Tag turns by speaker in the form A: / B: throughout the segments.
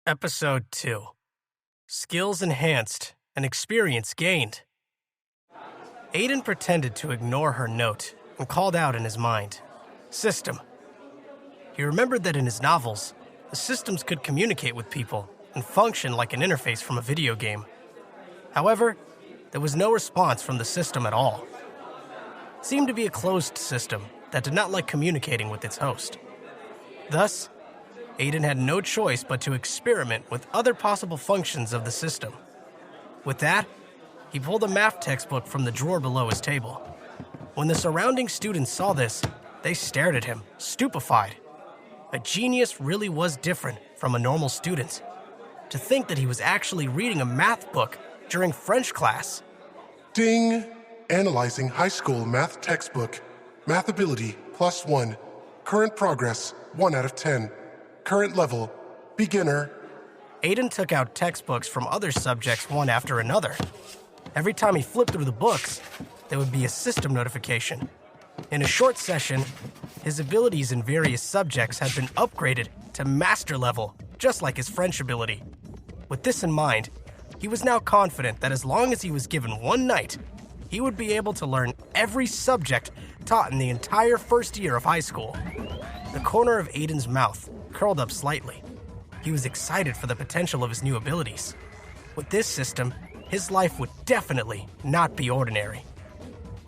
A: Episode 2. Skills enhanced and experience gained. Aiden pretended to ignore her note and called out in his mind, "System." He remembered that in his novels, the systems could communicate with people and function like an interface from a video game. However, there was no response from the system at all. It seemed to be a closed system that did not like communicating with its host. Thus, Aiden had no choice but to experiment with other possible functions of the system. With that, he pulled a math textbook from the drawer below his table. When the surrounding students saw this, they stared at him, stupefied. A genius really was different from a normal student. To think that he was actually reading a math book during French class.
B: Ding! Analyzing high school math textbook. Math ability +1. Current progress 1 out of 10. Current level, beginner.
A: Aiden took out textbooks from other subjects one after another. Every time he flipped through the books, there would be a system notification. In a short session, his abilities in various subjects had been upgraded to master level, just like his French ability. With this in mind, he was now confident that as long as he was given one night, he would be able to learn every subject taught in the entire first year of high school. The corner of Aiden's mouth curled up slightly. He was excited for the potential of his new abilities. With this system, his life would definitely not be ordinary.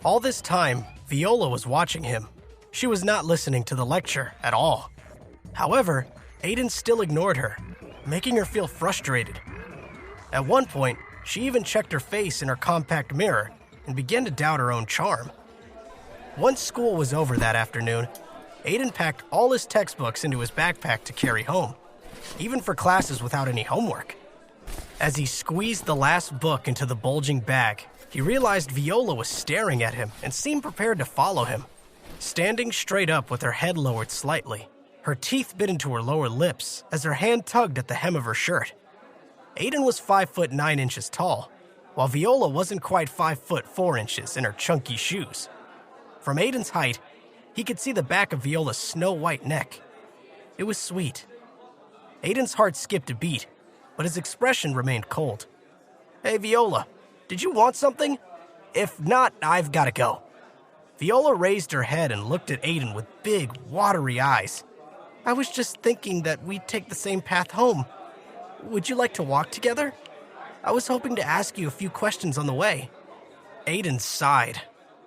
A: All this time, Viola was watching him. She was not listening to the lecture at all. However, Aiden still ignored her, making her feel frustrated. At one point, she even checked her face in her compact mirror and began to doubt her own charm. Once school was over that afternoon, Aiden packed all his textbooks into his backpack to carry home, even for classes without any homework. As he squeezed the last book into the bulging bag, he realized Viola was staring at him and seemed prepared to follow him. Standing straight up with her head lowered slightly, her teeth bit into her lower lips as her hand tugged at the hem of her shirt. Aiden was 5'9" tall, while Viola wasn't quite 5'4" in her chunky shoes. From Aiden's height, he could see the back of Viola's snow-white neck. It was sweet. Aiden's heart skipped a beat, but his expression remained cold. "Hey, Viola, did you want something? If not, I've got to go." Viola raised her head and looked at Aiden with big, watery eyes. "I was just thinking that we'd take the same path home. Would you like to walk together? I was hoping to ask you a few questions on the way." Aiden sighed.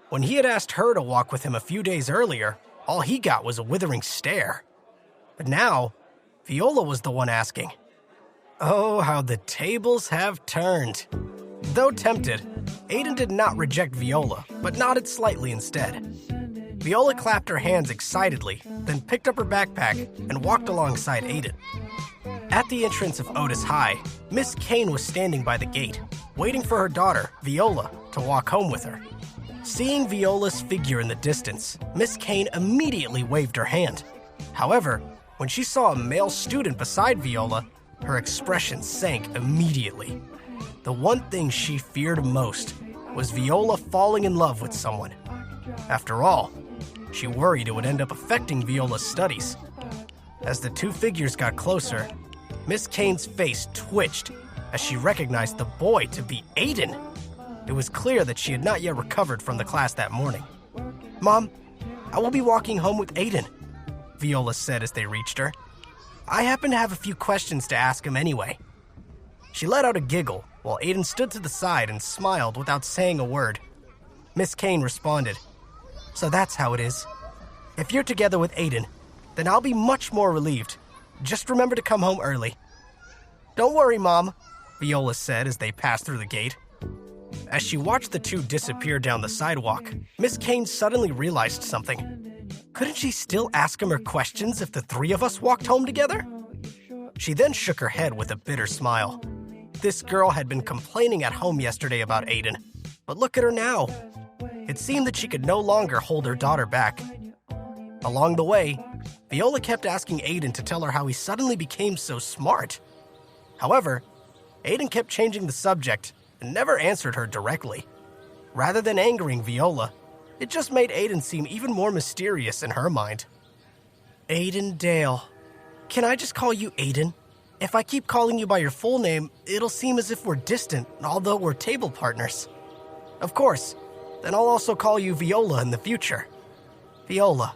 A: When he had asked her to walk with him a few days earlier, all he got was a withering stare. But now, Viola was the one asking. Oh, how the tables have turned. Though tempted, Aiden did not reject Viola, but nodded slightly instead. Viola clapped her hands excitedly, then picked up her backpack and walked alongside Aiden. At the entrance of Otis High, Miss Kane was standing by the gate, waiting for her daughter, Viola, to walk home with her. Seeing Viola's figure in the distance, Miss Kane immediately waved her hand. However, when she saw a male student beside Viola, her expression sank immediately. The one thing she feared most was Viola falling in love with someone. After all, she worried it would end up affecting Viola's studies. As the two figures got closer, Miss Kane's face twitched as she recognized the boy to be Aiden. It was clear that she had not yet recovered from the class that morning. "Mom, I will be walking home with Aiden," Viola said as they reached her. "I happen to have a few questions to ask him anyway." She let out a giggle while Aiden stood to the side and smiled without saying a word. Miss Kane responded, "So that's how it is. If you're together with Aiden, then I'll be much more relieved. Just remember to come home early." "Don't worry, Mom," Viola said as they passed through the gate. As she watched the two disappear down the sidewalk, Miss Kane suddenly realized something. Couldn't she still ask him her questions if the three of us walked home together? She then shook her head with a bitter smile. This girl had been complaining at home yesterday about Aiden, but look at her now. It seemed that she could no longer hold her daughter back. Along the way, Viola kept asking Aiden to tell her how he suddenly became so smart. However, Aiden kept changing the subject and never answered her directly. Rather than angering Viola, it just made Aiden seem even more mysterious in her mind. "Aiden Dale. Can I just call you Aiden? if I keep calling you by your full name, it'll seem as if we're distant, although we're table partners. Of course, then I'll also call you Viola in the future. Viola,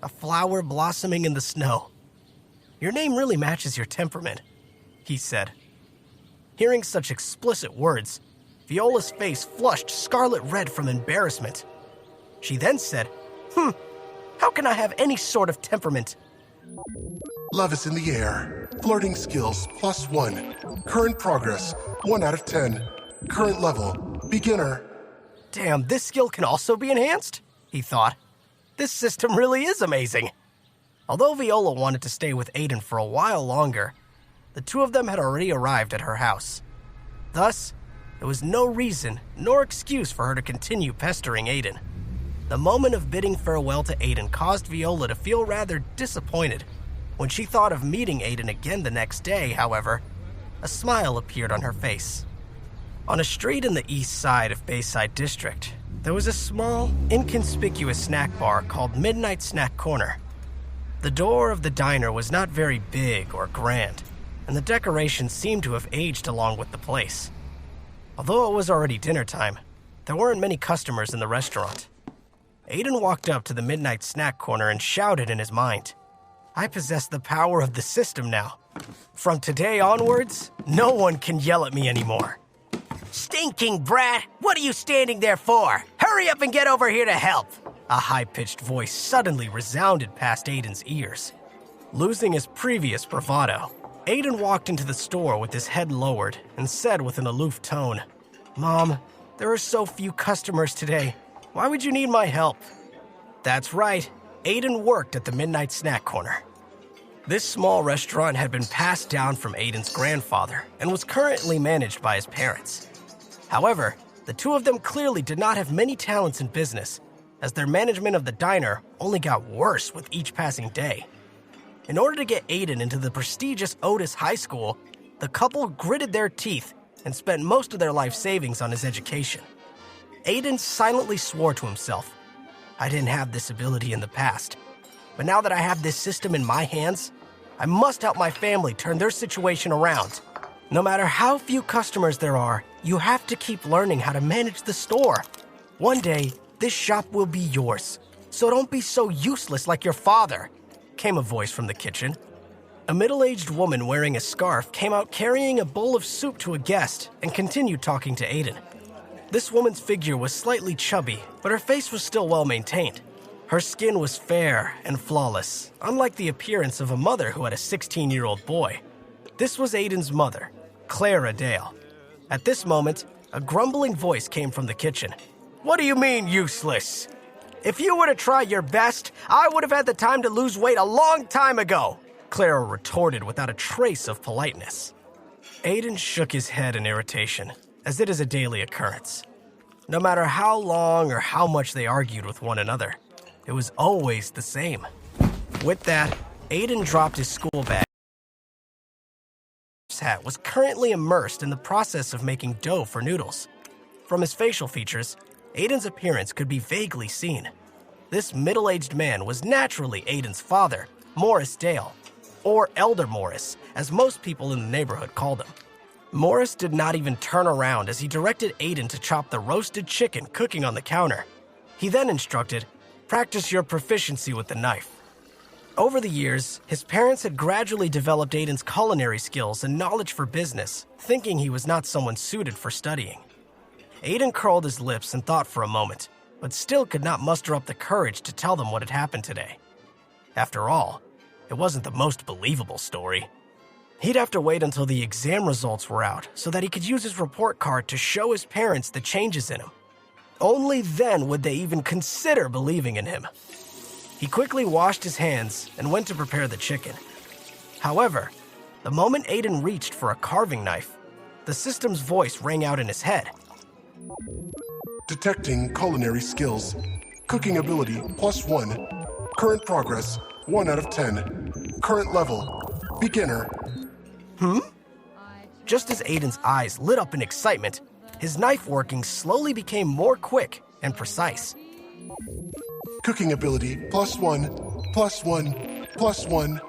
A: a flower blossoming in the snow. Your name really matches your temperament, he said. Hearing such explicit words, Viola's face flushed scarlet red from embarrassment. She then said, how can I have any sort of temperament?
B: Love is in the air. Flirting skills +1. Current progress 1 out of 10. Current level beginner.
A: Damn, this skill can also be enhanced, he thought. This system really is amazing. Although Viola wanted to stay with Aiden for a while longer, the two of them had already arrived at her house. Thus, there was no reason nor excuse for her to continue pestering Aiden. The moment of bidding farewell to Aiden caused Viola to feel rather disappointed. When she thought of meeting Aiden again the next day, however, a smile appeared on her face. On a street in the east side of Bayside District, there was a small, inconspicuous snack bar called Midnight Snack Corner. The door of the diner was not very big or grand, and the decorations seemed to have aged along with the place. Although it was already dinner time, there weren't many customers in the restaurant. Aiden walked up to the Midnight Snack Corner and shouted in his mind, I possess the power of the system now. From today onwards, no one can yell at me anymore. Stinking brat, what are you standing there for? Hurry up and get over here to help. A high-pitched voice suddenly resounded past Aiden's ears. Losing his previous bravado, Aiden walked into the store with his head lowered and said with an aloof tone, Mom, there are so few customers today. Why would you need my help? That's right, Aiden worked at the Midnight Snack Corner. This small restaurant had been passed down from Aiden's grandfather and was currently managed by his parents. However, the two of them clearly did not have many talents in business, as their management of the diner only got worse with each passing day. In order to get Aiden into the prestigious Otis High School, the couple gritted their teeth and spent most of their life savings on his education. Aiden silently swore to himself, I didn't have this ability in the past, but now that I have this system in my hands, I must help my family turn their situation around. No matter how few customers there are, you have to keep learning how to manage the store. One day, this shop will be yours, so don't be so useless like your father, came a voice from the kitchen. A middle-aged woman wearing a scarf came out carrying a bowl of soup to a guest and continued talking to Aiden. This woman's figure was slightly chubby, but her face was still well maintained. Her skin was fair and flawless, unlike the appearance of a mother who had a 16-year-old boy. This was Aiden's mother, Clara Dale. At this moment, a grumbling voice came from the kitchen. What do you mean, useless? If you were to try your best, I would have had the time to lose weight a long time ago, Clara retorted without a trace of politeness. Aiden shook his head in irritation, as it is a daily occurrence. No matter how long or how much they argued with one another, it was always the same. With that, Aiden dropped his school bag. His hat was currently immersed in the process of making dough for noodles. From his facial features, Aiden's appearance could be vaguely seen. This middle-aged man was naturally Aiden's father, Morris Dale, or Elder Morris, as most people in the neighborhood called him. Morris did not even turn around as he directed Aiden to chop the roasted chicken cooking on the counter. He then instructed, practice your proficiency with the knife. Over the years, his parents had gradually developed Aiden's culinary skills and knowledge for business, thinking he was not someone suited for studying. Aiden curled his lips and thought for a moment, but still could not muster up the courage to tell them what had happened today. After all, it wasn't the most believable story. He'd have to wait until the exam results were out so that he could use his report card to show his parents the changes in him. Only then would they even consider believing in him. He quickly washed his hands and went to prepare the chicken. However, the moment Aiden reached for a carving knife, the system's voice rang out in his head.
B: Detecting culinary skills. Cooking ability +1. Current progress 1 out of 10. Current level beginner.
A: Just as Aiden's eyes lit up in excitement, his knife working slowly became more quick and precise.
B: Cooking ability +1, +1, +1.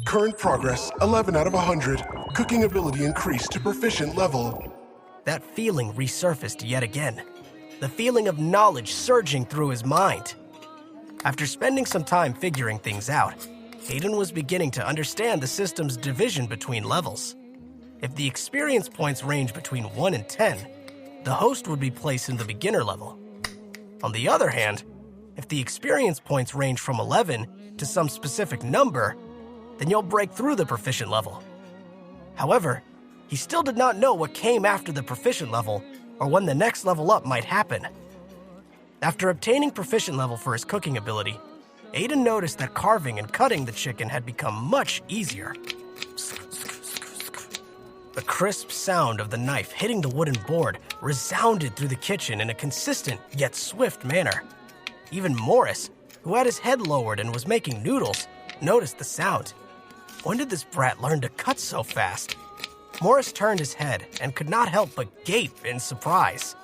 B: Current progress 11 out of 100. Cooking ability increased to proficient level.
A: That feeling resurfaced yet again. The feeling of knowledge surging through his mind. After spending some time figuring things out, Aiden was beginning to understand the system's division between levels. If the experience points range between 1 and 10, the host would be placed in the beginner level. On the other hand, if the experience points range from 11 to some specific number, then you'll break through the proficient level. However, he still did not know what came after the proficient level or when the next level up might happen. After obtaining proficient level for his cooking ability, Aiden noticed that carving and cutting the chicken had become much easier. The crisp sound of the knife hitting the wooden board resounded through the kitchen in a consistent yet swift manner. Even Morris, who had his head lowered and was making noodles, noticed the sound. When did this brat learn to cut so fast? Morris turned his head and could not help but gape in surprise.